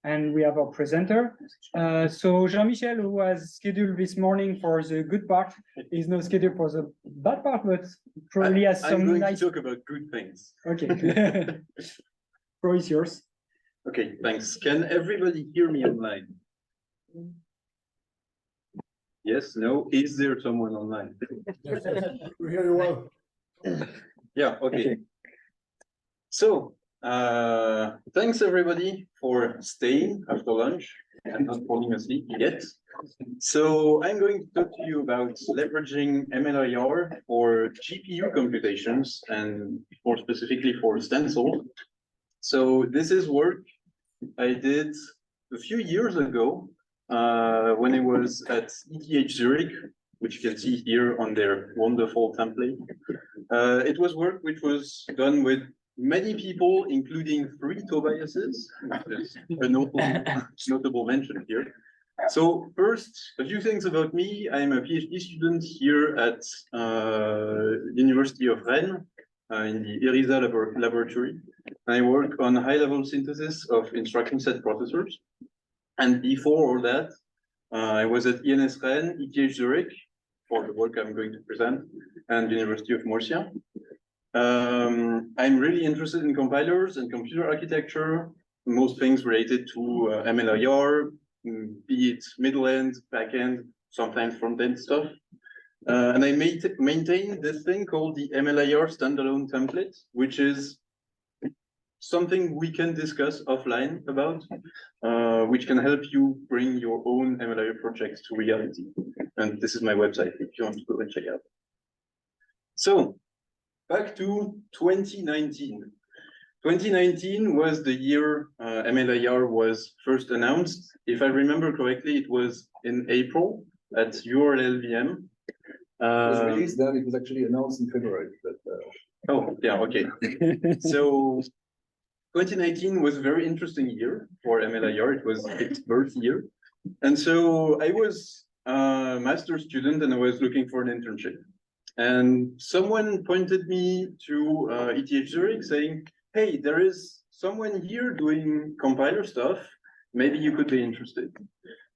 and we have our presenter. So Jean-Michel, who was scheduled this morning for the good part, is now scheduled for the bad part, but probably has some I'm going nice... to talk about good things. Okay. Floor is yours. Okay, thanks. Can everybody hear me online? Yes, no? Is there someone online? Yes, we hear you well. Yeah, okay. So, thanks everybody for staying after lunch and not falling asleep yet. So, I'm going to talk to you about leveraging MLIR for GPU computations and more specifically for Stencil. So, this is work I did a few years ago when I was at ETH Zurich, which you can see here on their wonderful template. It was work which was done with many people, including 3 Tobiases. There's a notable mention here. So first, a few things about me. I'm a PhD student here at University of Rennes in the ERISA laboratory. I work on high-level synthesis of instruction set processors. And before all that, I was at INS Rennes, ETH Zurich, for the work I'm going to present, and University of Murcia. I'm really interested in compilers and computer architecture, most things related to MLIR, be it middle end, back end, sometimes front end stuff. And I maintain this thing called the MLIR standalone template, which is something we can discuss offline about, which can help you bring your own MLIR projects to reality. And this is my website if you want to go and check out. So, back to 2019. 2019 was the year MLIR was first announced. If I remember correctly, it was in April at URLVM. It was released then, it was actually announced in February. But, Oh, yeah, okay. So 2019 was a very interesting year for MLIR. It was its birth year. And so I was a master's student and I was looking for an internship. And someone pointed me to ETH Zurich saying, hey, there is someone here doing compiler stuff. Maybe you could be interested.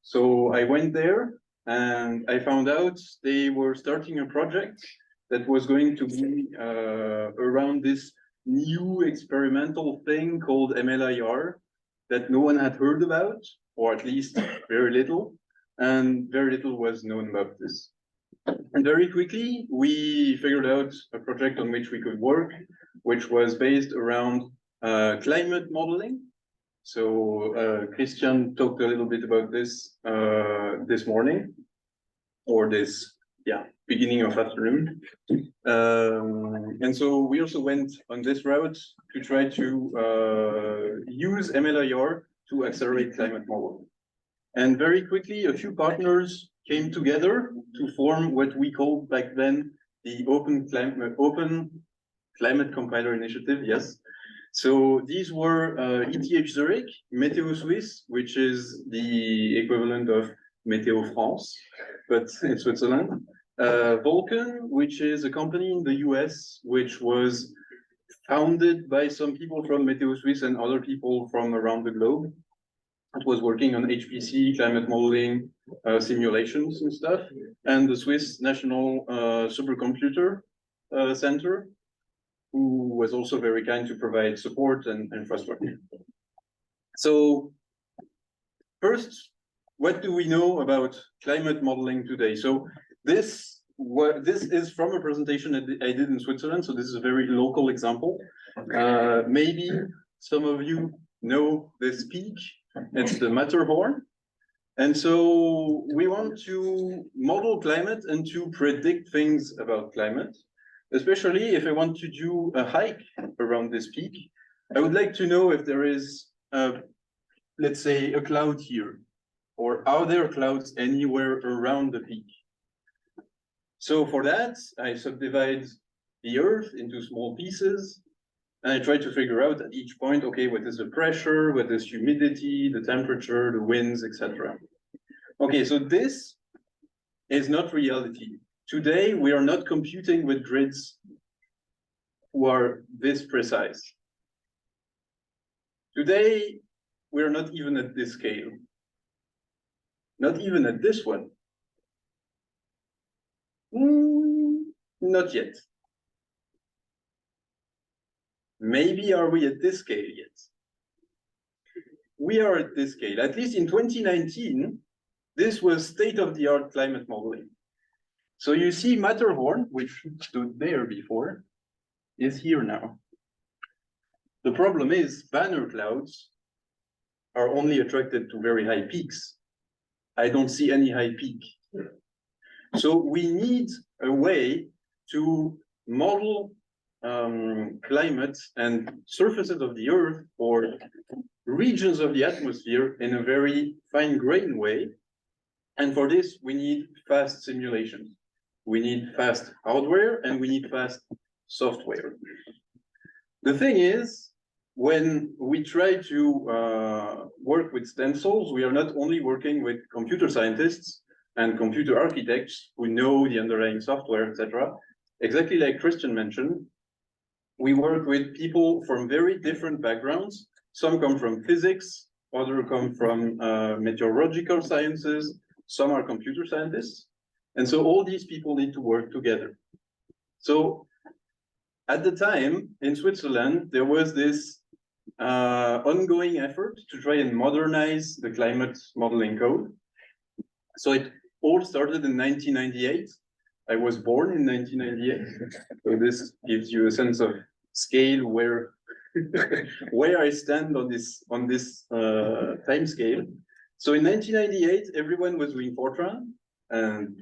So I went there and I found out they were starting a project that was going to be around this new experimental thing called MLIR that no one had heard about, or at least very little, and very little was known about this. And very quickly, we figured out a project on which we could work, which was based around climate modeling. So Christian talked a little bit about this this morning, or this, beginning of afternoon. And so we also went on this route to try to use MLIR to accelerate climate modeling. And very quickly, a few partners came together to form what we called back then the Open Climate Compiler Initiative, yes. So these were ETH Zurich, Météo Suisse, which is the equivalent of Météo France, but in Switzerland. Vulcan, which is a company in the US, which was founded by some people from Météo Suisse and other people from around the globe. It was working on HPC, climate modeling, simulations and stuff, and the Swiss National Supercomputer Center, who was also very kind to provide support and infrastructure. So first, what do we know about climate modeling today? So this is from a presentation I did in Switzerland, so this is a very local example. Maybe some of you know this peak. It's the Matterhorn. And so we want to model climate and to predict things about climate, especially if I want to do a hike around this peak. I would like to know if there is, let's say, a cloud here, or are there clouds anywhere around the peak? So for that, I subdivide the Earth into small pieces, and I try to figure out at each point, okay, what is the pressure, what is humidity, the temperature, the winds, etc. Okay, so this is not reality. Today, we are not computing with grids who are this precise. Today, we're not even at this scale. Not even at this one. Not yet. Maybe are we at this scale yet? We are at this scale. At least in 2019, this was state-of-the-art climate modeling. So you see Matterhorn, which stood there before, is here now. The problem is banner clouds are only attracted to very high peaks. I don't see any high peak. So we need a way to model climate and surfaces of the Earth or regions of the atmosphere in a very fine-grained way. And for this, we need fast simulations. We need fast hardware and we need fast software. The thing is, when we try to work with stencils, we are not only working with computer scientists and computer architects who know the underlying software, etc. Exactly like Christian mentioned, we work with people from very different backgrounds. Some come from physics, others come from meteorological sciences, some are computer scientists. And so all these people need to work together. So at the time in Switzerland, there was this ongoing effort to try and modernize the climate modeling code. So it all started in 1998. I was born in 1998. So this gives you a sense of scale where where I stand on this time scale. So in 1998, everyone was doing Fortran, and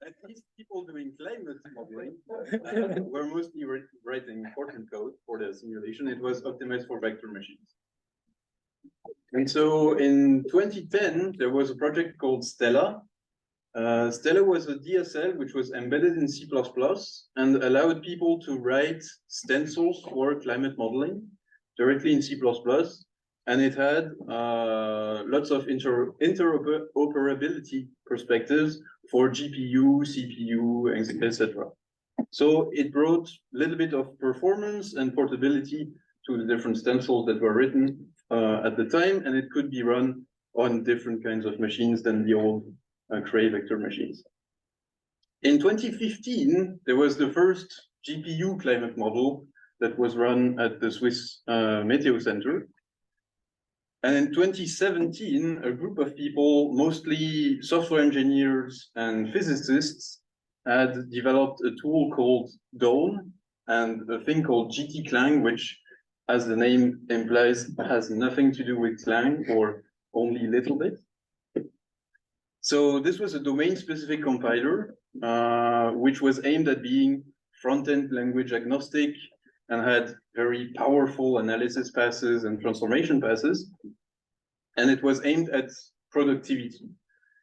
at least people doing climate modeling were mostly writing Fortran code for the simulation. It was optimized for vector machines. And so in 2010, there was a project called Stella. Stella was a DSL which was embedded in C++ and allowed people to write stencils for climate modeling directly in C++. And it had lots of interoperability perspectives for GPU, CPU, etc. So it brought a little bit of performance and portability to the different stencils that were written at the time, and it could be run on different kinds of machines than the old Cray vector machines. In 2015, there was the first GPU climate model that was run at the Swiss Meteo Center. And in 2017, a group of people, mostly software engineers and physicists, had developed a tool called Dawn and a thing called GT-Clang, which, as the name implies, has nothing to do with Clang or only a little bit. So this was a domain-specific compiler, which was aimed at being front-end language agnostic and had very powerful analysis passes and transformation passes. And it was aimed at productivity.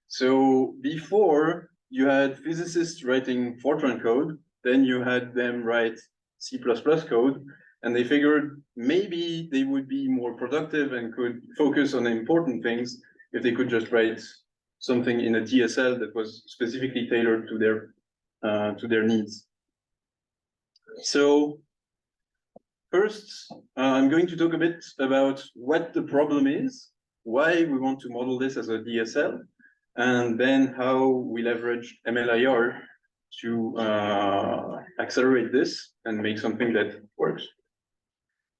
So before, you had physicists writing Fortran code, then you had them write C++ code, and they figured maybe they would be more productive and could focus on important things if they could just write something in a DSL that was specifically tailored to their needs. So first, I'm going to talk a bit about what the problem is, why we want to model this as a DSL, and then how we leverage MLIR to accelerate this and make something that works.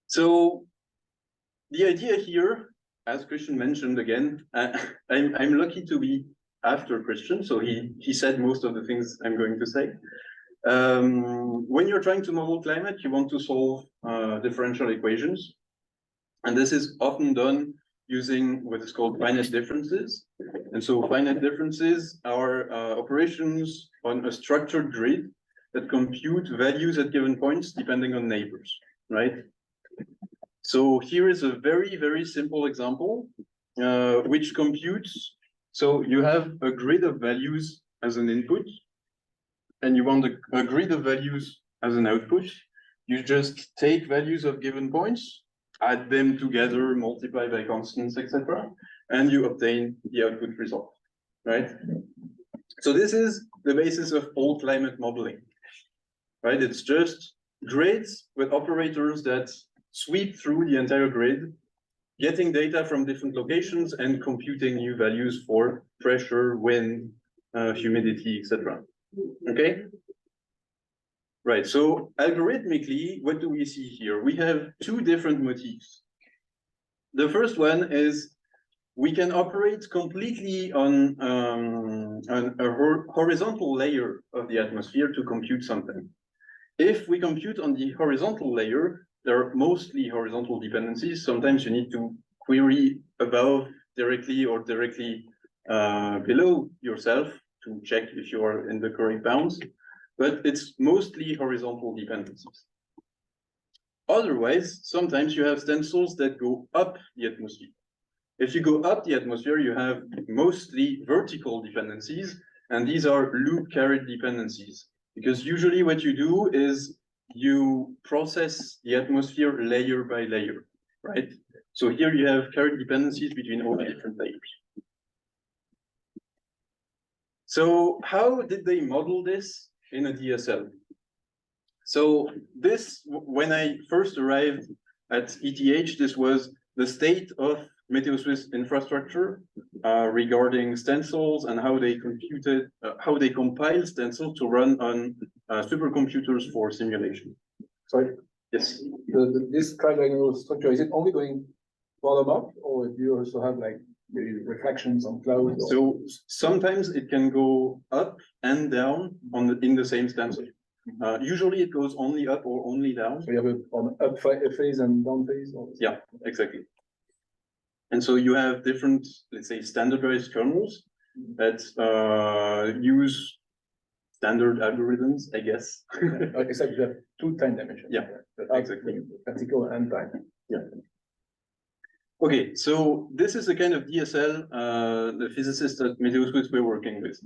So the idea here, as Christian mentioned again, I'm lucky to be after Christian, so he said most of the things I'm going to say. When you're trying to model climate, you want to solve differential equations. And this is often done using what is called finite differences. And so finite differences are operations on a structured grid that compute values at given points depending on neighbors, right? So here is a very, very simple example, which computes. So you have a grid of values as an input, and you want a grid of values as an output. You just take values of given points, add them together, multiply by constants, etc., and you obtain the output result, right? So this is the basis of all climate modeling, right? It's just grids with operators that sweep through the entire grid, getting data from different locations and computing new values for pressure, wind, humidity, etc. Okay? Right, so algorithmically, what do we see here? We have two different motifs. The first one is we can operate completely on a horizontal layer of the atmosphere to compute something. If we compute on the horizontal layer, there are mostly horizontal dependencies. Sometimes you need to query above directly or directly below yourself to check if you are in the correct bounds, but it's mostly horizontal dependencies. Otherwise, sometimes you have stencils that go up the atmosphere. If you go up the atmosphere, you have mostly vertical dependencies, and these are loop carried dependencies. Because usually what you do is you process the atmosphere layer by layer, right? So here you have carried dependencies between all the different layers. So how did they model this in a DSL? So this, when I first arrived at ETH, this was the state of MeteoSwiss infrastructure regarding stencils and how they computed, how they compiled stencils to run on supercomputers for simulation. Sorry, Yes. this tridiagonal structure, is it only going bottom up, or do you also have like maybe reflections on clouds? So sometimes it can go up and down in the same stencil. Usually it goes only up or only down. So you have an up phase and down phase? Or... Yeah, exactly. And so you have different, let's say, standardized kernels that use standard algorithms, I guess. Except you have two time dimensions. Yeah, exactly. Vertical and time. Yeah. Okay, so this is the kind of DSL the physicists at MeteoSwiss were working with.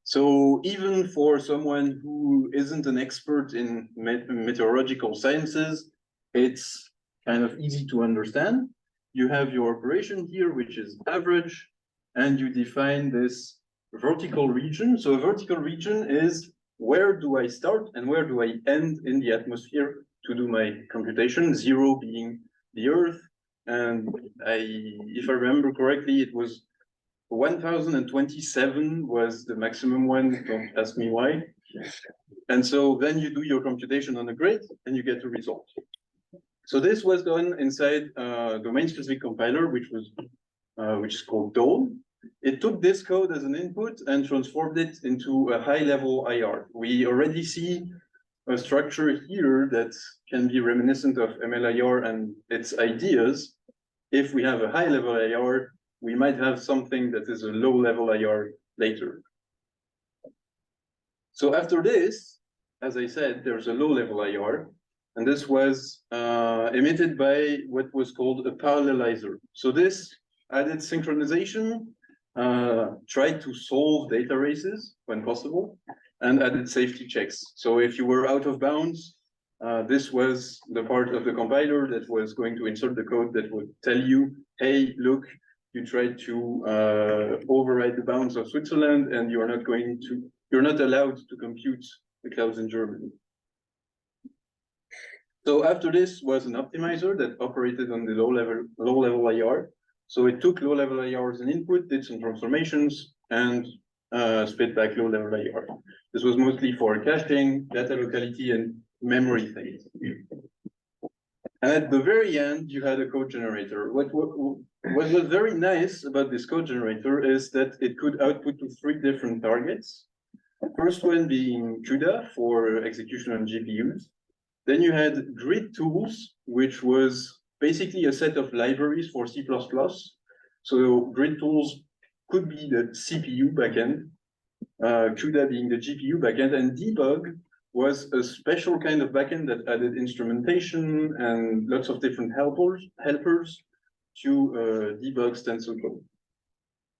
So even for someone who isn't an expert in meteorological sciences, it's kind of easy to understand. You have your operation here, which is average, and you define this vertical region. So a vertical region is where do I start and where do I end in the atmosphere to do my computation, 0 being the Earth. And if I remember correctly, it was 1027 was the maximum one, don't ask me why. And so then you do your computation on a grid and you get a result. So this was done inside a domain-specific compiler, which is called DOLE. It took this code as an input and transformed it into a high-level IR. We already see a structure here that can be reminiscent of MLIR and its ideas. If we have a high-level IR, we might have something that is a low-level IR later. So after this, as I said, there's a low-level IR, and this was emitted by what was called a parallelizer. So this added synchronization, tried to solve data races when possible, and added safety checks. So if you were out of bounds, this was the part of the compiler that was going to insert the code that would tell you, hey, look, you tried to override the bounds of Switzerland, and you're not allowed to compute the clouds in Germany. So after this was an optimizer that operated on the low-level IR. So it took low-level IR as an input, did some transformations, and spit back low-level IR. This was mostly for caching, data locality, and memory things. And at the very end, you had a code generator. What was very nice about this code generator is that it could output to 3 different targets. First one being CUDA for execution on GPUs. Then you had grid tools, which was basically a set of libraries for C++. So grid tools could be the CPU backend, CUDA being the GPU backend, and debug was a special kind of backend that added instrumentation and lots of different helpers to debug stencil code.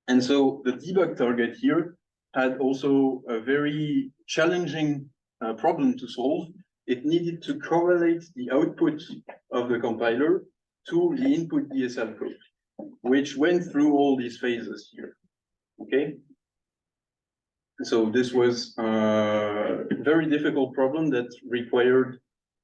And so the debug target here had also a very challenging problem to solve. It needed to correlate the output of the compiler to the input DSL code, which went through all these phases here, okay? So this was a very difficult problem that required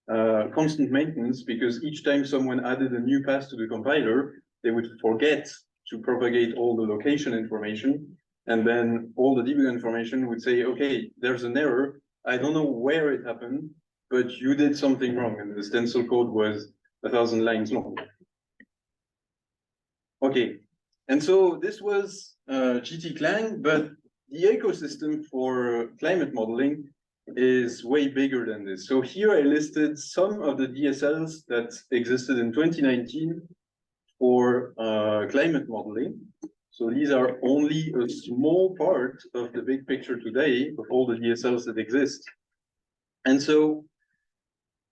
constant maintenance, because each time someone added a new pass to the compiler, they would forget to propagate all the location information. And then all the debug information would say, okay, there's an error. I don't know where it happened, but you did something wrong. And the stencil code was 1,000 lines long. Okay, and so this was GT-Clang, but the ecosystem for climate modeling is way bigger than this. So here I listed some of the DSLs that existed in 2019 for climate modeling. So these are only a small part of the big picture today of all the DSLs that exist. And so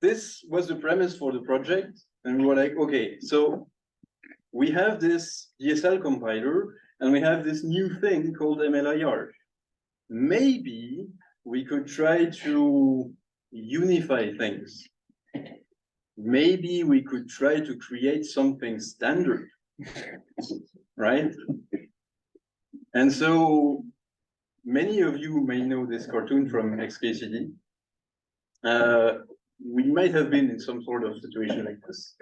this was the premise for the project. And we were like, okay, so we have this DSL compiler and we have this new thing called MLIR. Maybe we could try to unify things. Maybe we could try to create something standard, right? And so many of you may know this cartoon from XKCD. We might have been in some sort of situation like this.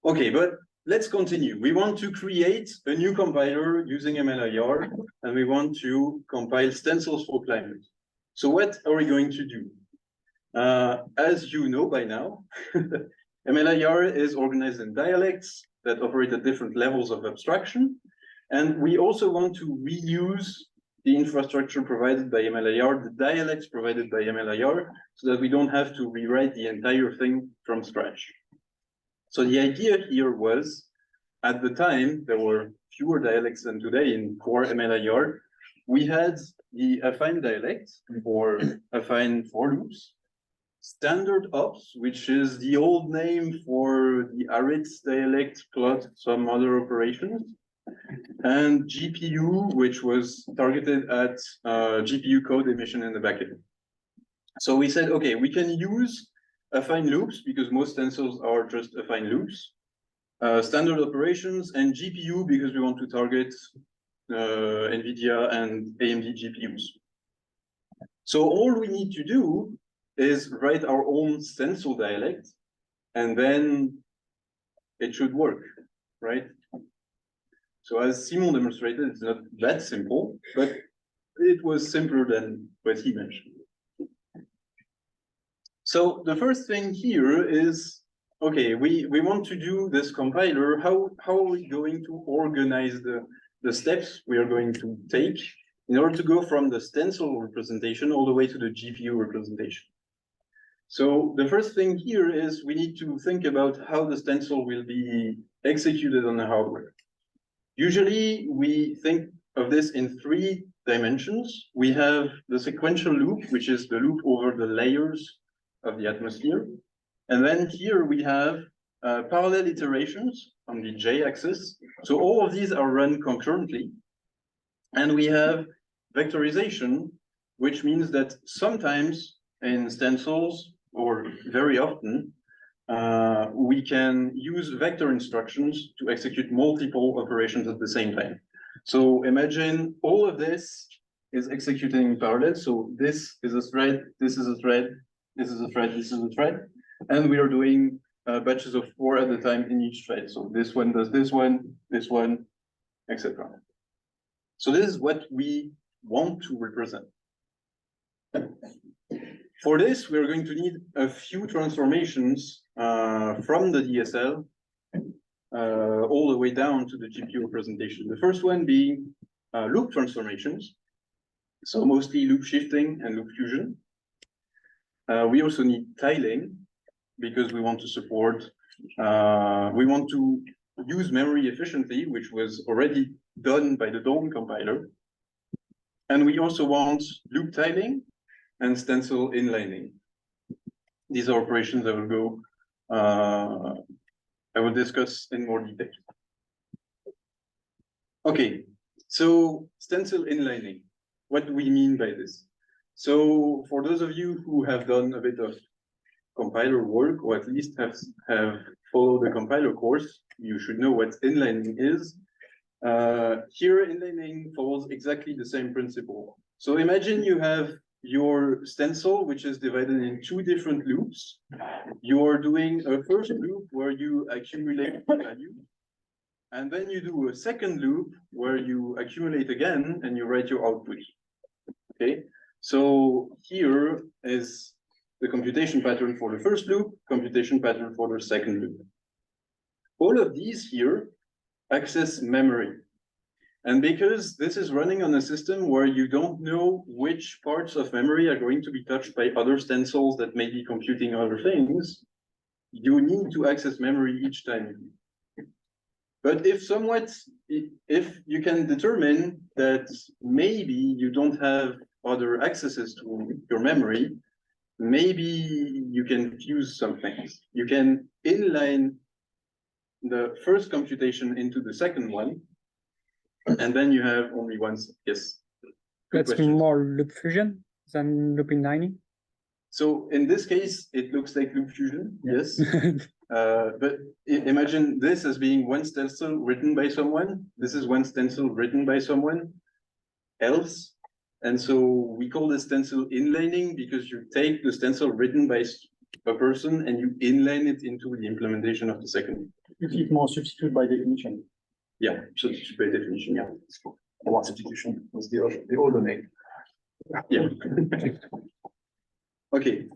Okay, but let's continue. We want to create a new compiler using MLIR, and we want to compile stencils for climate. So what are we going to do? As you know by now, MLIR is organized in dialects that operate at different levels of abstraction. And we also want to reuse the infrastructure provided by MLIR, the dialects provided by MLIR, so that we don't have to rewrite the entire thing from scratch. So the idea here was, at the time, there were fewer dialects than today in core MLIR. We had the affine dialect for affine for loops, standard ops, which is the old name for the Aritz dialect plus some other operations, and GPU, which was targeted at GPU code emission in the backend. So we said, okay, we can use affine loops because most stencils are just affine loops, standard operations, and GPU because we want to target NVIDIA and AMD GPUs. So all we need to do is write our own stencil dialect, and then it should work, right? So as Simon demonstrated, it's not that simple, but it was simpler than what he mentioned. So the first thing here is, okay, we want to do this compiler. How are we going to organize the steps we are going to take in order to go from the stencil representation all the way to the GPU representation? So the first thing here is we need to think about how the stencil will be executed on the hardware. Usually we think of this in 3 dimensions. We have the sequential loop, which is the loop over the layers of the atmosphere. And then here we have parallel iterations on the J-axis. So all of these are run concurrently. And we have vectorization, which means that sometimes in stencils, or very often, we can use vector instructions to execute multiple operations at the same time. So imagine all of this is executing in parallel. So this is a thread, this is a thread, this is a thread, this is a thread. And we are doing batches of 4 at a time in each thread. So this one does this one, etc. So this is what we want to represent. For this, we're going to need a few transformations from the DSL all the way down to the GPU representation. The first one being loop transformations, so mostly loop shifting and loop fusion. We also need tiling because we want to support, we want to use memory efficiently, which was already done by the DOM compiler. And we also want loop tiling and stencil inlining. These are operations I will go, I will discuss in more detail. Okay, so stencil inlining, what do we mean by this? So for those of you who have done a bit of compiler work, or at least have followed the compiler course, you should know what inlining is. Here, inlining follows exactly the same principle. So imagine you have your stencil, which is divided in two different loops. You are doing a first loop where you accumulate value, and then you do a second loop where you accumulate again and you write your output. Okay, so here is the computation pattern for the first loop, computation pattern for the second loop. All of these here access memory. And because this is running on a system where you don't know which parts of memory are going to be touched by other stencils that may be computing other things, you need to access memory each time. But if you can determine that maybe you don't have other accesses to your memory, maybe you can fuse some things. You can inline the first computation into the second one, and then you have only one. Yes. That's more loop fusion than loop inlining. So in this case, it looks like loop fusion. Yes. But imagine this as being one stencil written by someone. This is one stencil written by someone else. And so we call this stencil inlining because you take the stencil written by a person and you inline it into the implementation of the second. It's more substitute by definition. Yeah, substitute by definition. Yeah. One substitution was the older name. Yeah. Okay.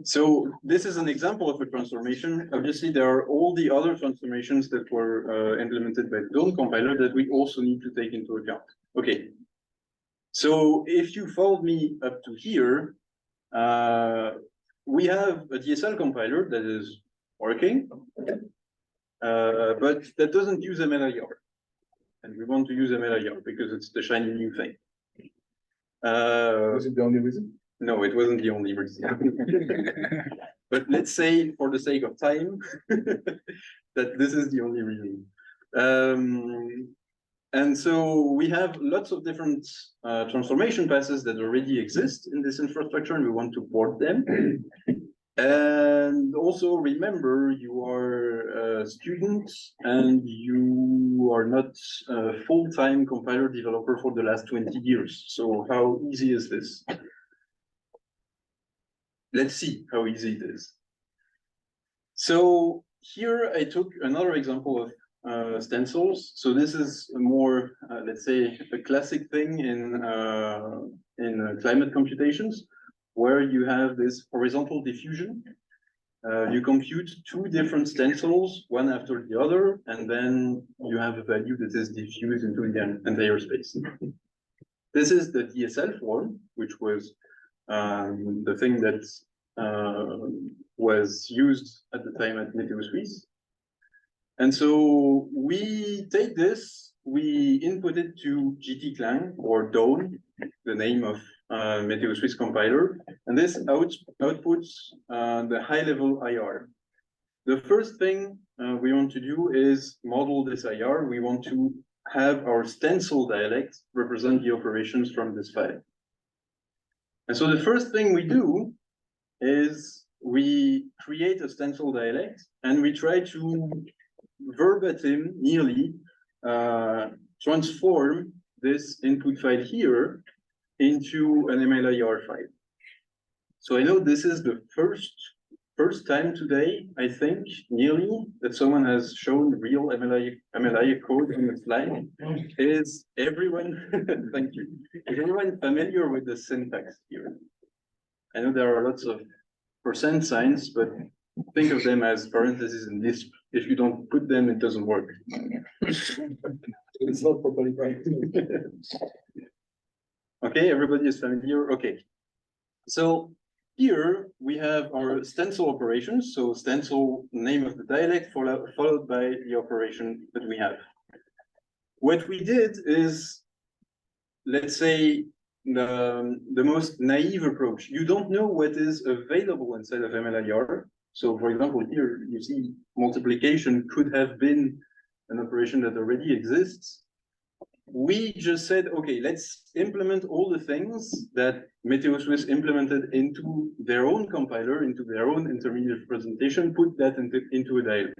So this is an example of a transformation. Obviously, there are all the other transformations that were implemented by the DOM compiler that we also need to take into account. Okay. So if you followed me up to here, we have a DSL compiler that is working, but that doesn't use MLIR. And we want to use MLIR because it's the shiny new thing. Was it the only reason? No, it wasn't the only reason. But let's say, for the sake of time, that this is the only reason. And so we have lots of different transformation passes that already exist in this infrastructure, and we want to port them. And also remember, you are a student and you are not a full-time compiler developer for the last 20 years. So how easy is this? Let's see how easy it is. So here I took another example of stencils. So this is a more, let's say, a classic thing in climate computations, where you have this horizontal diffusion. You compute two different stencils, one after the other, and then you have a value that is diffused into the entire space. This is the DSL form, which was the thing that was used at the time at Météo Suisse. And so we take this, we input it to GTClang or DON, the name of Météo Suisse compiler, and this outputs the high-level IR. The first thing we want to do is model this IR. We want to have our stencil dialect represent the operations from this file. And so the first thing we do is we create a stencil dialect and we try to verbatim, nearly, transform this input file here into an MLIR file. So I know this is the first time today, I think, nearly, that someone has shown real MLIR code on the slide. Is everyone, thank you, is everyone familiar with the syntax here? I know there are lots of percent signs, but think of them as parentheses in Lisp. If you don't put them, it doesn't work. It's not properly right. Okay, everybody is familiar. Okay, so here we have our stencil operations. So stencil, name of the dialect, followed by the operation that we have. What we did is, let's say, the most naive approach. You don't know what is available inside of MLIR. So for example, here you see multiplication could have been an operation that already exists. We just said, okay, let's implement all the things that Météo Suisse implemented into their own compiler, into their own intermediate representation, put that into a dialect.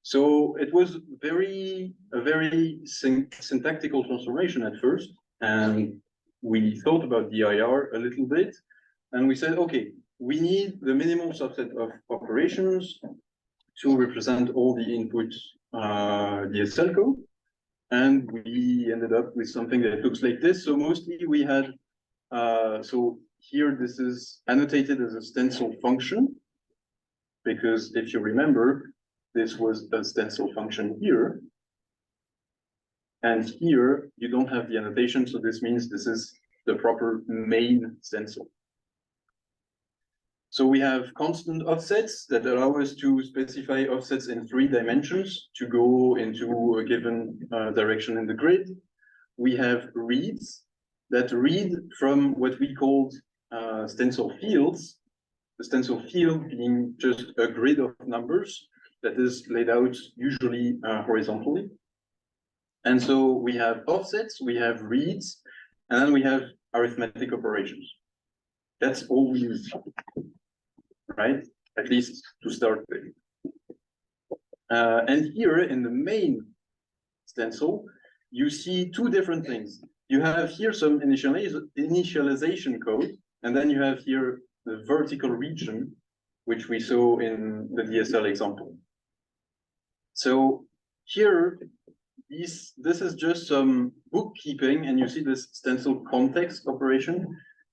So it was a very syntactical transformation at first. And we thought about DIR a little bit, and we said, okay, we need the minimal subset of operations to represent all the input DSL code. And we ended up with something that looks like this. So mostly we had, so here this is annotated as a stencil function, because if you remember, this was a stencil function here. And here you don't have the annotation, so this means this is the proper main stencil. So we have constant offsets that allow us to specify offsets in 3 dimensions to go into a given direction in the grid. We have reads that read from what we called stencil fields, the stencil field being just a grid of numbers that is laid out usually horizontally. And so we have offsets, we have reads, and then we have arithmetic operations. That's all we use, right? At least to start with. And here in the main stencil, you see 2 different things. You have here some initialization code, and then you have here the vertical region, which we saw in the DSL example. So here, this is just some bookkeeping, and you see this stencil context operation.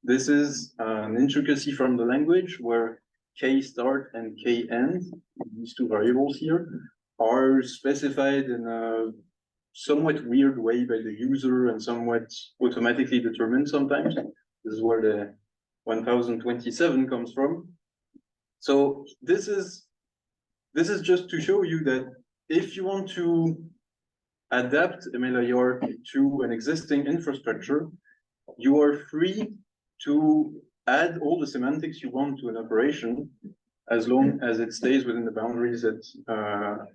This is an intricacy from the language where k start and k end, these 2 variables here, are specified in a somewhat weird way by the user and somewhat automatically determined sometimes. This is where the 1027 comes from. So this is just to show you that if you want to adapt MLIR to an existing infrastructure, you are free to add all the semantics you want to an operation, as long as it stays within the boundaries that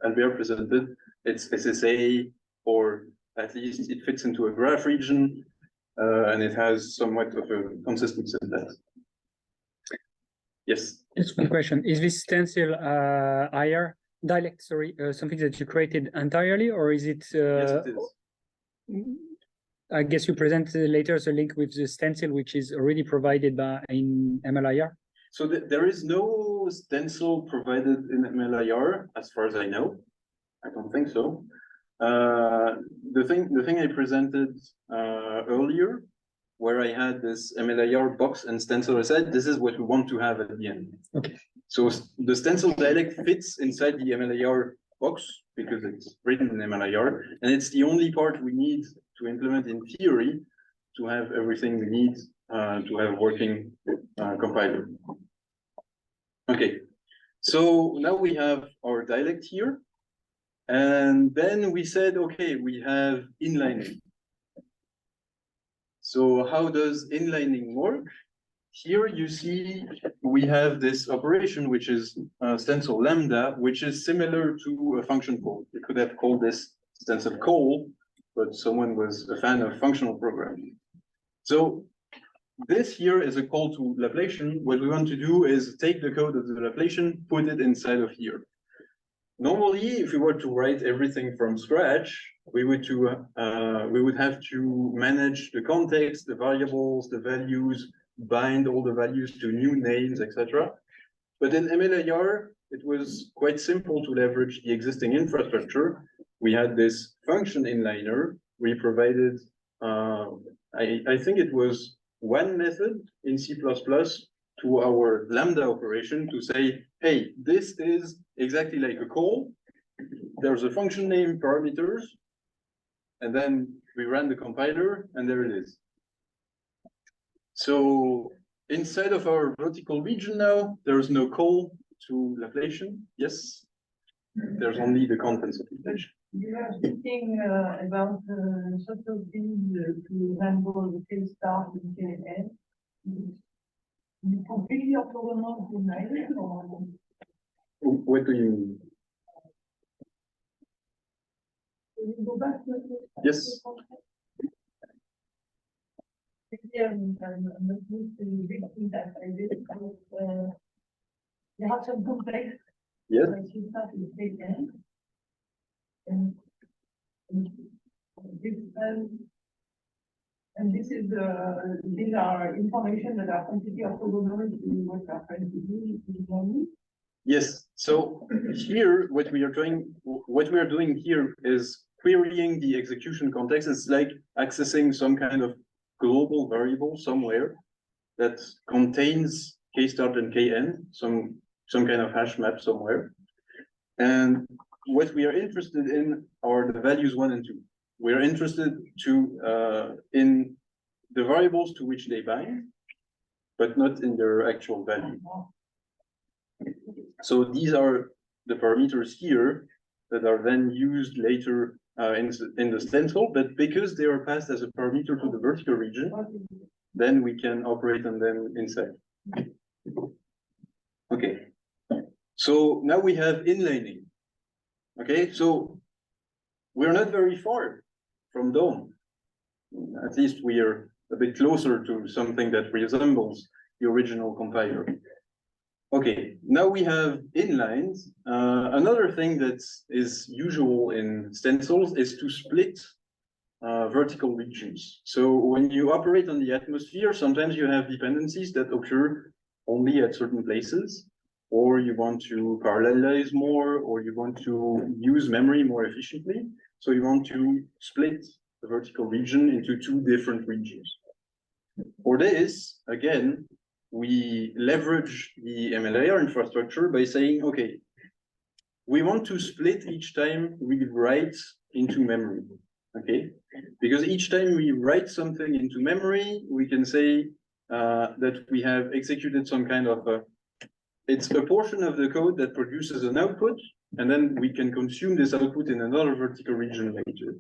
Albert presented. It's SSA, or at least it fits into a graph region, and it has somewhat of a consistent syntax. Yes. Just one question. Is this stencil IR dialect, sorry, something that you created entirely, or is it? Yes, it is. I guess you present later the link with the stencil, which is already provided by in MLIR. So there is no stencil provided in MLIR, as far as I know. I don't think so. The thing I presented earlier, where I had this MLIR box and stencil, I said this is what we want to have at the end. Okay. So the stencil dialect fits inside the MLIR box because it's written in MLIR, and it's the only part we need to implement in theory to have everything we need to have a working compiler. Okay, so now we have our dialect here, and then we said, okay, we have inlining. So how does inlining work? Here you see we have this operation, which is stencil lambda, which is similar to a function call. We could have called this stencil call, but someone was a fan of functional programming. So this here is a call to Laplacian. What we want to do is take the code of the Laplacian, put it inside of here. Normally, if we were to write everything from scratch, we would have to manage the context, the variables, the values, bind all the values to new names, etc. But in MLIR, it was quite simple to leverage the existing infrastructure. We had this function inliner. We provided, I think it was one method in C++ to our lambda operation to say, hey, this is exactly like a call. There's a function name, parameters, and then we ran the compiler, and there it is. So inside of our vertical region now, there's no call to Laplacian. Yes, there's only the contents of Laplacian. You are speaking about subtle things to handle the K start and K end. You completely autonomous in mind, or? What do you mean? Can you go back to it? Yes. I'm not used to the big thing that I did. You have some complex. Yes. Like you start with K end. And this And this is these are information that are completely orthogonal to what we are trying to do with learning. Yes, so here what we are doing here is querying the execution context. It's like accessing some kind of global variable somewhere that contains k-start and k-end, some kind of hash map somewhere. And what we are interested in are the values 1 and 2. We are interested in the variables to which they bind, but not in their actual value. So these are the parameters here that are then used later in the stencil, but because they are passed as a parameter to the vertical region, then we can operate on them inside. Okay, so now we have inlining. Okay, so we're not very far from DOM. At least we are a bit closer to something that resembles the original compiler. Okay, now we have inlines. Another thing that is usual in stencils is to split vertical regions. So when you operate on the atmosphere, sometimes you have dependencies that occur only at certain places, or you want to parallelize more, or you want to use memory more efficiently. So you want to split the vertical region into 2 different regions. For this, again, we leverage the MLIR infrastructure by saying, okay, we want to split each time we write into memory, okay? Because each time we write something into memory, we can say that we have executed some kind of it's a portion of the code that produces an output, and then we can consume this output in another vertical region later.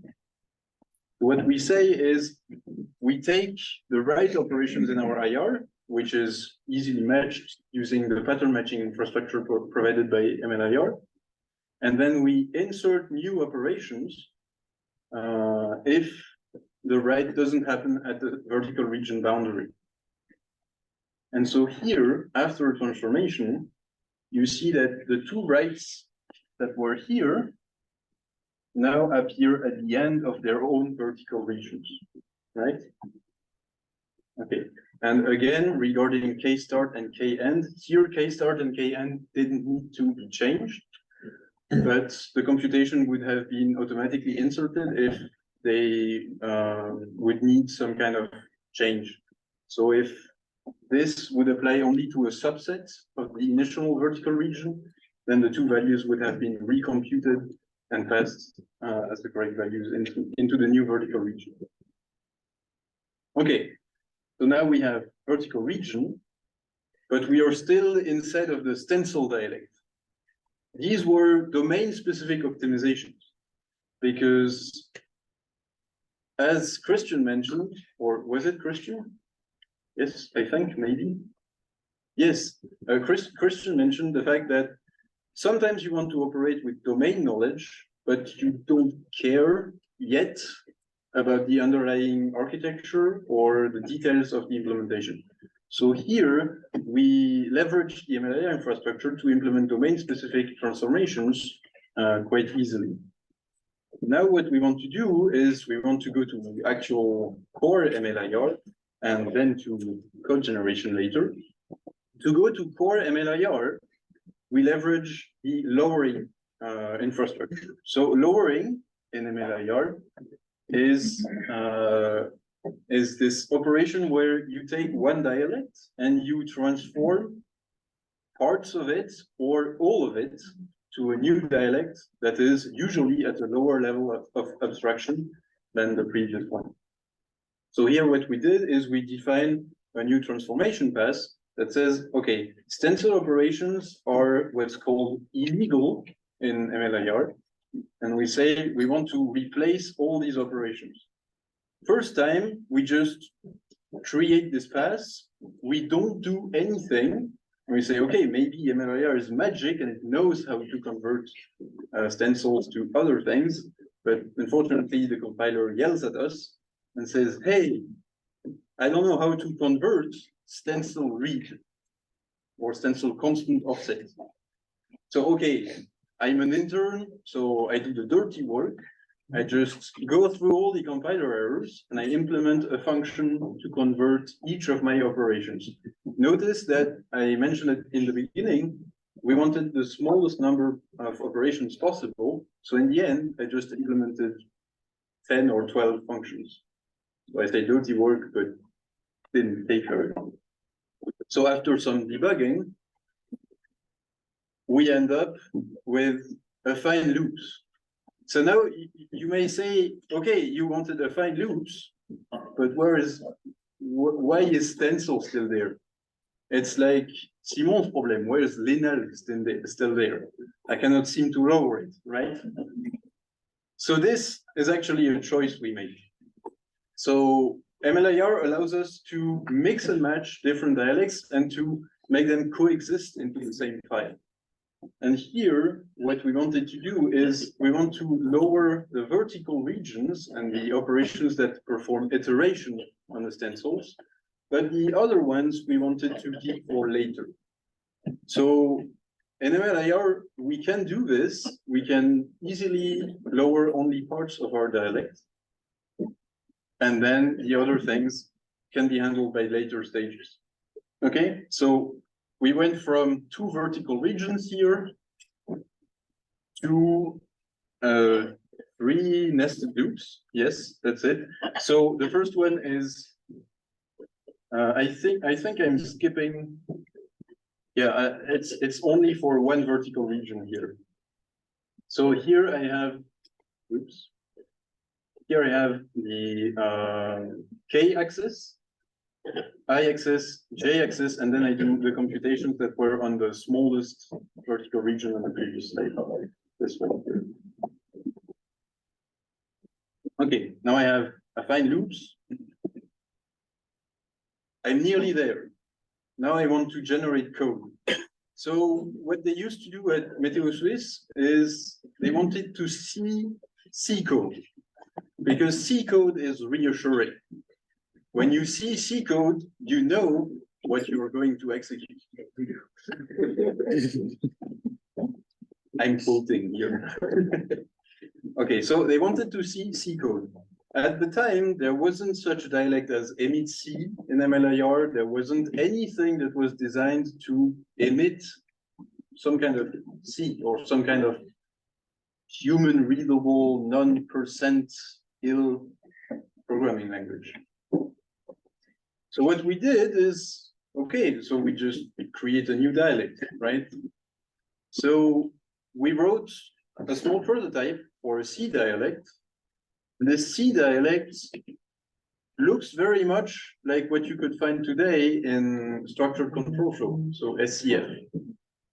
What we say is we take the write operations in our IR, which is easily matched using the pattern matching infrastructure provided by MLIR, and then we insert new operations if the write doesn't happen at the vertical region boundary. And so here, after transformation, you see that the 2 writes that were here now appear at the end of their own vertical regions, right? Okay, and again, regarding k-start and k-end, here k-start and k-end didn't need to be changed, but the computation would have been automatically inserted if they would need some kind of change. So if this would apply only to a subset of the initial vertical region, then the 2 values would have been recomputed and passed as the correct values into the new vertical region. Okay, so now we have vertical region, but we are still inside of the stencil dialect. These were domain-specific optimizations, because as Christian mentioned, or was it Christian? Yes, I think maybe. Yes, Christian mentioned the fact that sometimes you want to operate with domain knowledge, but you don't care yet about the underlying architecture or the details of the implementation. So here we leverage the MLIR infrastructure to implement domain-specific transformations quite easily. Now what we want to do is we want to go to the actual core MLIR and then to code generation later. To go to core MLIR, we leverage the lowering infrastructure. So lowering in MLIR is this operation where you take one dialect and you transform parts of it or all of it to a new dialect that is usually at a lower level of abstraction than the previous one. So here what we did is we define a new transformation path that says, okay, stencil operations are what's called illegal in MLIR. And we say we want to replace all these operations. First time, we just create this path. We don't do anything. And we say, okay, maybe MLIR is magic and it knows how to convert stencils to other things. But unfortunately, the compiler yells at us and says, hey, I don't know how to convert stencil read or stencil constant offset. So, okay, I'm an intern, so I do the dirty work. I just go through all the compiler errors and I implement a function to convert each of my operations. Notice that I mentioned it in the beginning, we wanted the smallest number of operations possible. So in the end, I just implemented 10 or 12 functions. So I say dirty work, but didn't take very long. So after some debugging, we end up with affine loops. So now you may say, okay, you wanted affine loops, but why is stencil still there? It's like Simon's problem. Where is lineal still there? I cannot seem to lower it, right? So this is actually a choice we make. So MLIR allows us to mix and match different dialects and to make them coexist into the same file. And here, what we wanted to do is we want to lower the vertical regions and the operations that perform iteration on the stencils, but the other ones we wanted to keep for later. So in MLIR, we can do this. We can easily lower only parts of our dialect. And then the other things can be handled by later stages. Okay, so we went from 2 vertical regions here to 3 nested loops. Yes, that's it. So the first one is, I think I'm skipping. Yeah, it's only for 1 vertical region here. So here I have, oops. Here I have the k-axis, I-axis, j-axis, and then I do the computations that were on the smallest vertical region on the previous slide. This one here. Okay, now I have affine loops. I'm nearly there. Now I want to generate code. So what they used to do at Meteo Suisse is they wanted to see C code, because C code is reassuring. When you see C code, you know what you are going to execute. I'm quoting here. Okay, so they wanted to see C code. At the time, there wasn't such a dialect as emit C in MLIR. There wasn't anything that was designed to emit some kind of C or some kind of human readable, non-percent ill programming language. So what we did is, okay, so we just create a new dialect, right? So we wrote a small prototype for a C dialect. The C dialect looks very much like what you could find today in structured control flow, so SCF.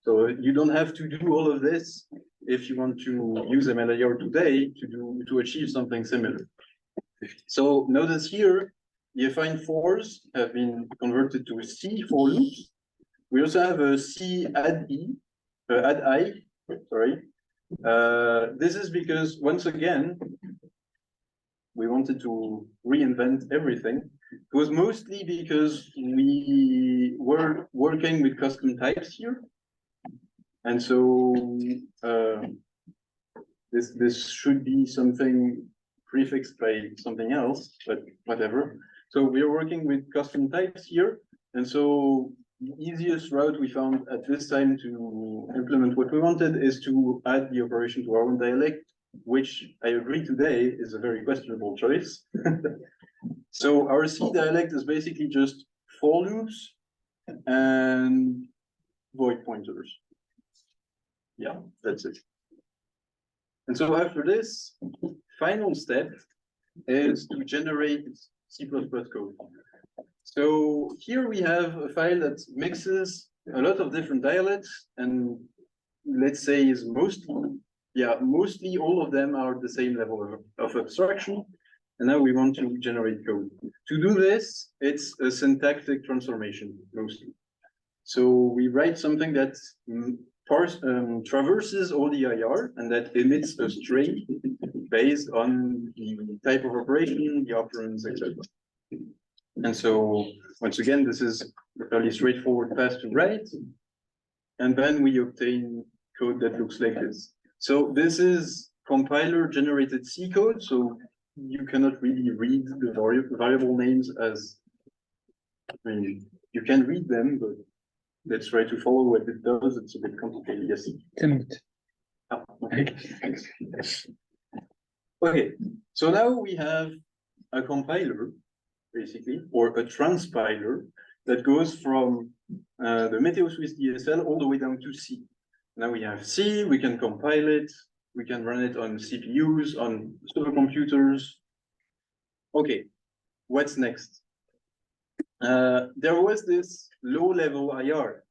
So you don't have to do all of this if you want to use MLIR today to achieve something similar. So notice here, the affine fors have been converted to C for loops. We also have a C add I, sorry. This is because, once again, we wanted to reinvent everything. It was mostly because we were working with custom types here. And so this should be something prefixed by something else, but whatever. So we are working with custom types here. And so the easiest route we found at this time to implement what we wanted is to add the operation to our own dialect, which I agree today is a very questionable choice. So our C dialect is basically just for loops and void pointers. Yeah, that's it. And so after this, final step is to generate C++ code. So here we have a file that mixes a lot of different dialects, and let's say is mostly all of them are the same level of abstraction. And now we want to generate code. To do this, it's a syntactic transformation mostly. So we write something that traverses all the IR and that emits a string based on the type of operation, the operands, etc. And so once again, this is a fairly straightforward path to write. And then we obtain code that looks like this. So this is compiler generated C code, so you cannot really read the variable names as, I mean, you can read them, but let's try to follow what it does. It's a bit complicated, yes. Oh, okay. Okay, so now we have a compiler, basically, or a transpiler that goes from the Meteor Swiss DSL all the way down to C. Now we have C, we can compile it, we can run it on CPUs, on supercomputers. Okay, what's next? There was this low-level IR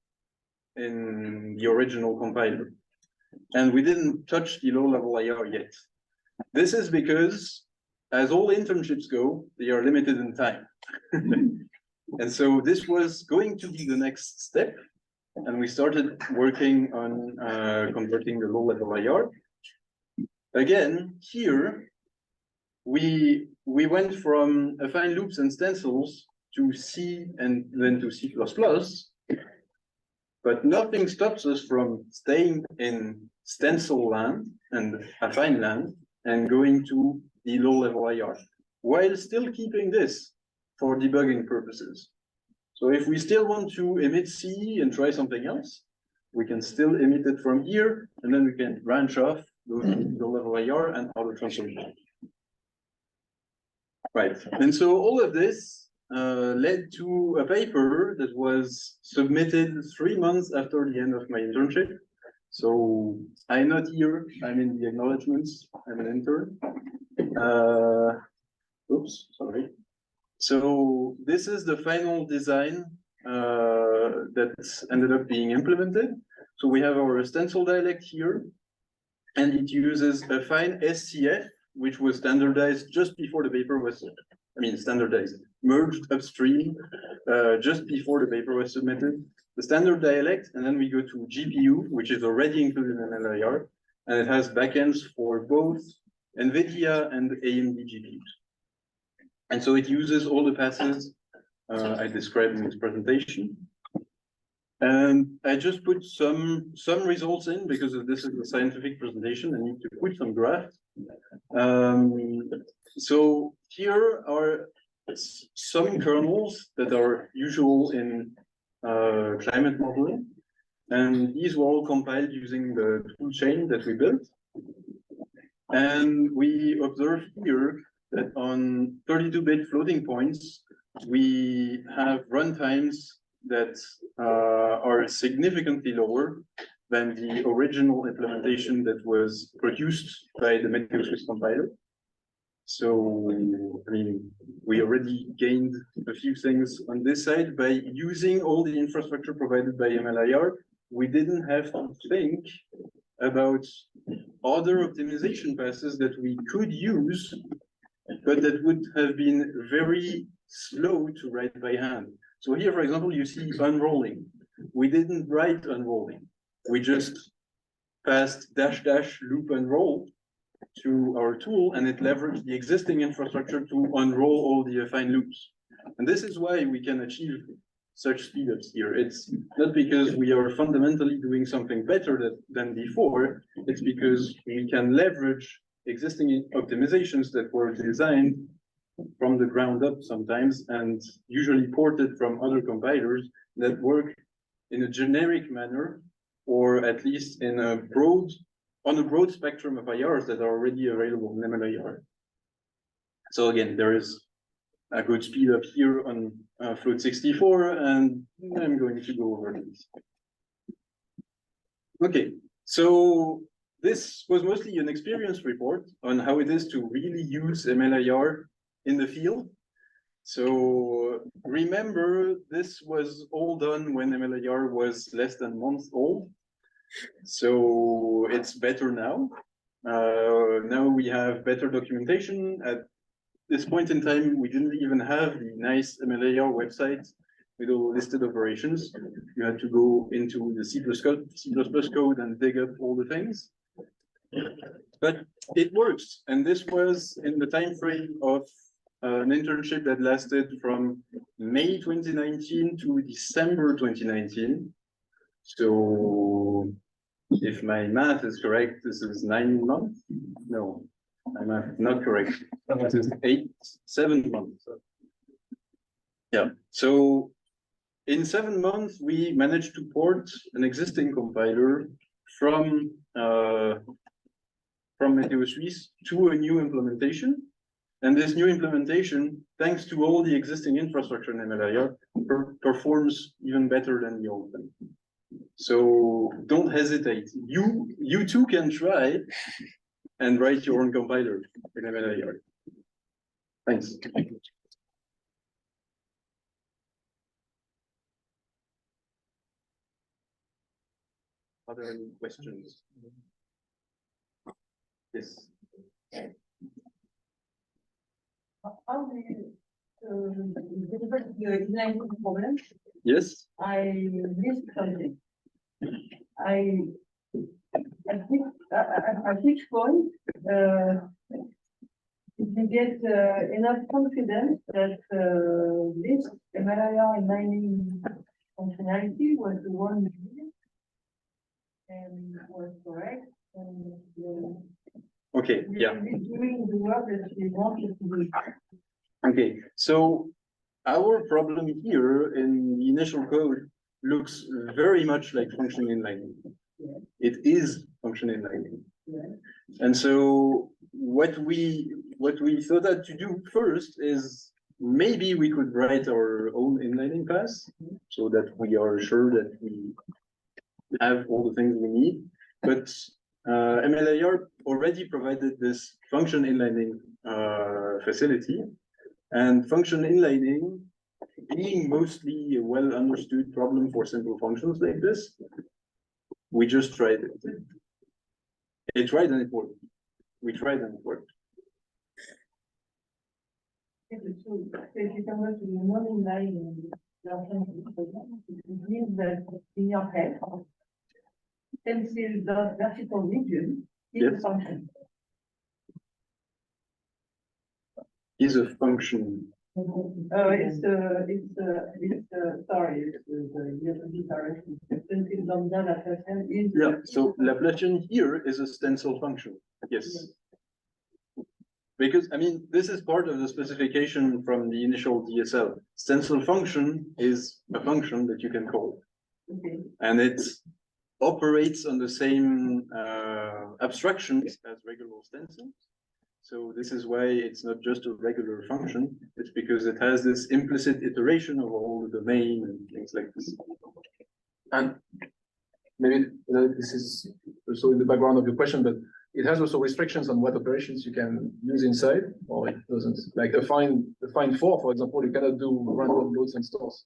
in the original compiler, and we didn't touch the low-level IR yet. This is because, as all internships go, they are limited in time. And so this was going to be the next step, and we started working on converting the low-level IR. Again, here, we went from affine loops and stencils to C and then to C++, but nothing stops us from staying in stencil land and affine land and going to the low-level IR, while still keeping this for debugging purposes. So if we still want to emit C and try something else, we can still emit it from here, and then we can branch off, go to low-level IR and auto transformation. Right, and so all of this led to a paper that was submitted 3 months after the end of my internship. So I'm not here, I'm in the acknowledgements, I'm an intern. Oops, sorry. So this is the final design that ended up being implemented. So we have our stencil dialect here, and it uses affine SCF, which was standardized just before the paper was, standardized, merged upstream just before the paper was submitted. The standard dialect, and then we go to GPU, which is already included in MLIR, and it has backends for both NVIDIA and AMD GPUs. And so it uses all the passes I described in this presentation. And I just put some results in because this is a scientific presentation. I need to put some graphs. So here are some kernels that are usual in climate modeling. And these were all compiled using the toolchain that we built. And we observe here that on 32-bit floating points, we have runtimes that are significantly lower than the original implementation that was produced by the Meteor Swiss compiler. So, I mean, we already gained a few things on this side by using all the infrastructure provided by MLIR. We didn't have to think about other optimization passes that we could use, but that would have been very slow to write by hand. So here, for example, you see unrolling. We didn't write unrolling. We just passed -- loop unroll to our tool, and it leveraged the existing infrastructure to unroll all the affine loops. And this is why we can achieve such speedups here. It's not because we are fundamentally doing something better than before. It's because we can leverage existing optimizations that were designed from the ground up sometimes, and usually ported from other compilers that work in a generic manner, or at least in on a broad spectrum of IRs that are already available in MLIR. So again, there is a good speed up here on float 64, and I'm going to go over this. Okay, so this was mostly an experience report on how it is to really use MLIR in the field. So remember, this was all done when MLIR was less than a month old. So it's better now. Now we have better documentation. At this point in time, we didn't even have the nice MLIR website with all listed operations. You had to go into the C++ code and dig up all the things. But it works. And this was in the time frame of an internship that lasted from May 2019 to December 2019. So if my math is correct, this is 9 months. No, I'm not correct. It is 7 months. Yeah, so in 7 months, we managed to port an existing compiler from Meteor Suisse to a new implementation. And this new implementation, thanks to all the existing infrastructure in MLIR, performs even better than the old one. So don't hesitate. You too can try and write your own compiler in MLIR. Thanks. Are there any questions? Yes. How do you deliver the inline problem? Yes. I missed something. At which point, if you get enough confidence that this MLIR inlining functionality was the one you needed and was correct, and Okay. Yeah. doing the work that you wanted to do. Okay. So our problem here in the initial code looks very much like function inlining. Yeah. It is function inlining. Yeah. And so what we thought that to do first is maybe we could write our own inlining pass so that we are sure that we have all the things we need. But MLIR already provided this function inlining facility, and function inlining being mostly a well understood problem for simple functions like this, we just tried it. It tried and it worked. We tried and it worked. So if you come to the non-inlining version, it means that in your head, stencil dot vertical region is a Yes. function. Is a function. Sorry, it's the direction. Stencil lambda Laplacian is. Yeah, so Laplacian here is a stencil function. Yes. Because, I mean, this is part of the specification from the initial DSL. Stencil function is a function that you can call. Okay. And it operates on the same abstractions as regular stencils. So this is why it's not just a regular function. It's because it has this implicit iteration of all the domain and things like this. And maybe this is also in the background of your question, but it has also restrictions on what operations you can use inside, or it doesn't. Like affine 4, for example, you cannot do random loads and stores.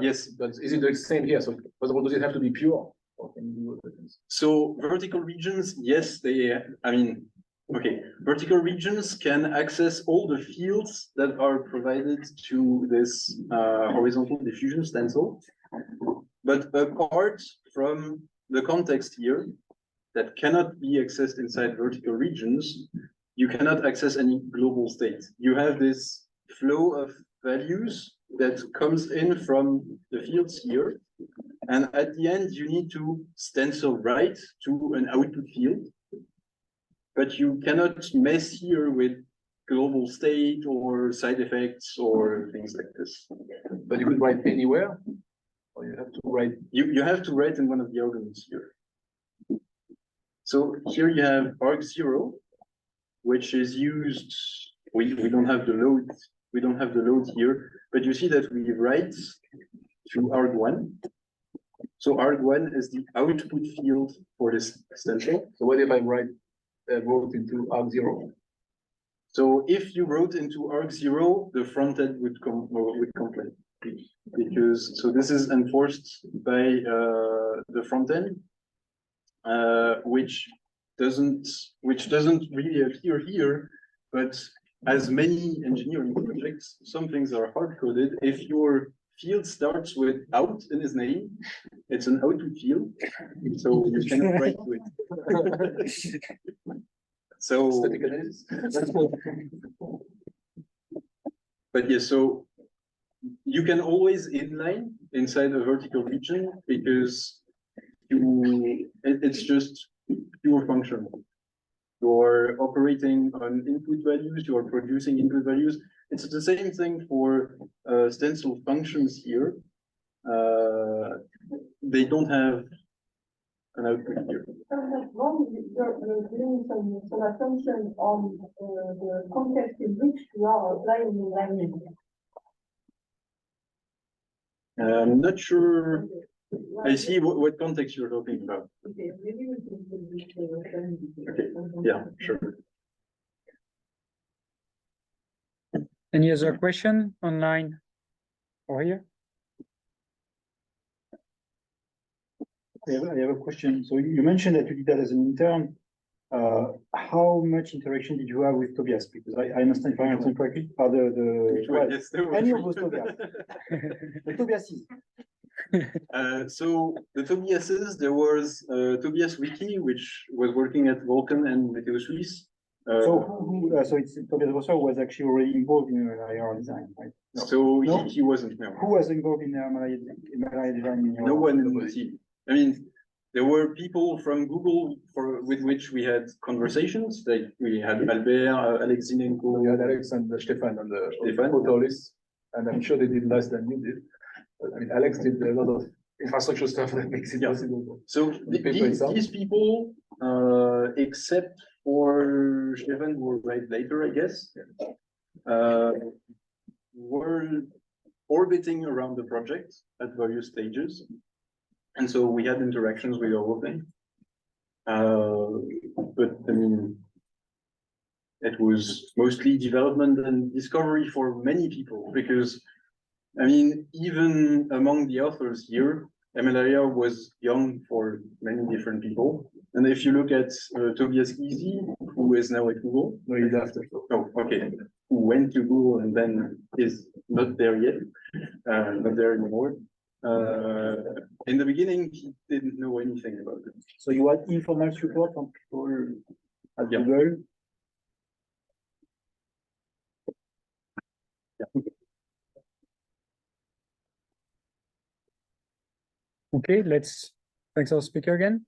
Yes. But is it the same here? So, first of all, does it have to be pure? Or can you do other things? So vertical regions, yes, okay, vertical regions can access all the fields that are provided to this horizontal diffusion stencil. But apart from the context here, that cannot be accessed inside vertical regions, you cannot access any global state. You have this flow of values that comes in from the fields here. And at the end, you need to stencil right to an output field. But you cannot mess here with global state or side effects or things like this. But you could write anywhere, or you have to write. You have to write in one of the arguments here. So here you have arg0, which is used. We don't have the load. We don't have the load here, but you see that we write to arg1. So arg1 is the output field for this stencil. So what if I wrote into arg0? So if you wrote into arg0, the front end would complain, because so this is enforced by the front end, which doesn't really appear here, but as many engineering projects, some things are hard coded. If your field starts with out in its name, it's an output field, so you cannot write to it. So, Static analysis. but yes, so you can always inline inside a vertical region because it's just pure function. you're operating on input values, you're producing input values. It's the same thing for stencil functions here. They don't have an output here. You're doing some assumption on the context in which you are applying the language. I'm not sure. I see what context you're talking about. Okay, maybe we can put this. Okay, yeah, sure. Any other question online or here? I have a question. So you mentioned that you did that as an intern. How much interaction did you have with Tobias? Because I understand, if I understand correctly, well, Yes, there were any of three. those Tobias. The Tobiases. So the Tobiases, there was Tobias Wiki, which was working at Vulkan and Meteo Suisse. So it's Tobias Rosser was actually already involved in MLIR design, right? So No? he wasn't, no. Who was involved in MLIR design? In your- No one in the team. I mean, there were people from Google with which we had conversations. Like we had Albert, Alex Zinenko. We had Alex and Stefan on the Stefan. photo list, and I'm sure they did less than you did. But I mean, Alex did a lot of infrastructure stuff that makes it Yeah. possible. So The paper itself? these people, except for Stefan, who will write later, I guess, were orbiting around the project at various stages. And so we had interactions with all of them. But I mean, it was mostly development and discovery for many people because, I mean, even among the authors here, MLIR was young for many different people. And if you look at Tobias Easy, who is now at Google. No, he left. Oh, okay. Who went to Google and then is not there yet, not there anymore. In the beginning, he didn't know anything about it. So you had informal support from people at Yeah. Google. Okay, thanks our speaker again.